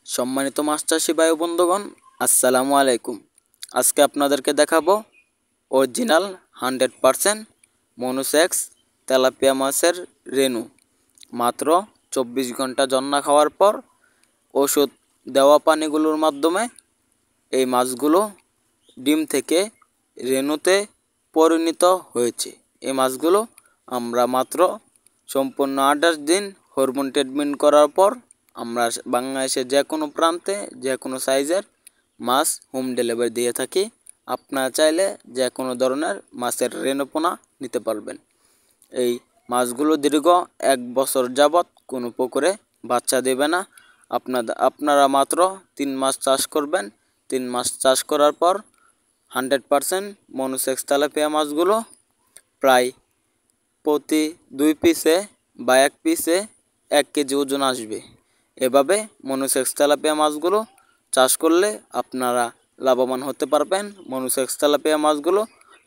সম্মানিত মাছ চাষি ভাই বন্ধুগণ, আসসালামু আলাইকুম। আজকে আপনাদেরকে দেখাবো অরিজিনাল 100% মনুসেক্স তেলাপিয়া মাছের রেণু। মাত্র 24 ঘন্টা জন্না খাওয়ার পর ওষুধ দেওয়া পানিগুলোর মাধ্যমে এই মাছগুলো ডিম থেকে রেণুতে পরিণত হয়েছে। এই মাছগুলো আমরা মাত্র সম্পূর্ণ 28 দিন হরমোন ট্রিটমেন্ট করার পর আমরা বাংলাদেশের যে কোনো প্রান্তে যে কোনো সাইজের মাছ হোম ডেলিভারি দিয়ে থাকি। আপনারা চাইলে যে কোনো ধরনের মাছের রেণুপোনা নিতে পারবেন। এই মাছগুলো দীর্ঘ 1 বছর যাবৎ কোনো পুকুরে বাচ্চা দেবে না। আপনারা মাত্র 3 মাস চাষ করবেন। 3 মাস চাষ করার পর 100% মনুসেক্স তেলাপিয়া মাছগুলো প্রায় প্রতি 2 পিসে বা 1 পিসে 1 কেজি ওজন আসবে। এভাবে মনুসেক্স তেলাপিয়া মাছগুলো চাষ করলে আপনারা লাভবান হতে পারবেন। মনুসেক্স তেলাপিয়া মাছগুলো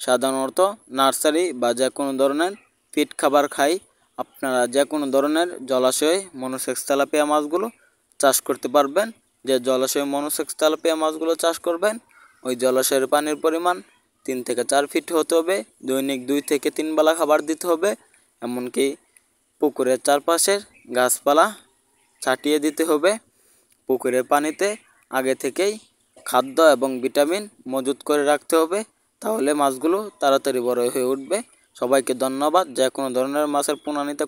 সাধারণত নার্সারি বা যে কোনো ধরনের ফিড খাবার খায়। আপনারা যে কোনো ধরনের জলাশয়ে মনুসেক্স তেলাপিয়া মাছগুলো চাষ করতে পারবেন। যে জলাশয়ে মনুসেক্স তেলাপিয়া মাছগুলো চাষ করবেন ওই জলাশয়ের পানির পরিমাণ 3 থেকে 4 ফিট হতে হবে। দৈনিক 2 থেকে 3 বেলা খাবার দিতে হবে। এমনকি পুকুরের চারপাশের গাছপালা ছাটিয়ে দিতে হবে। পুকুরের পানিতে আগে থেকেই খাদ্য এবং ভিটামিন মজুত করে রাখতে হবে, তাহলে মাছগুলো তাড়াতাড়ি বড় হয়ে উঠবে। সবাইকে ধন্যবাদ। যে কোনো ধরনের মাছের পোনা নিতে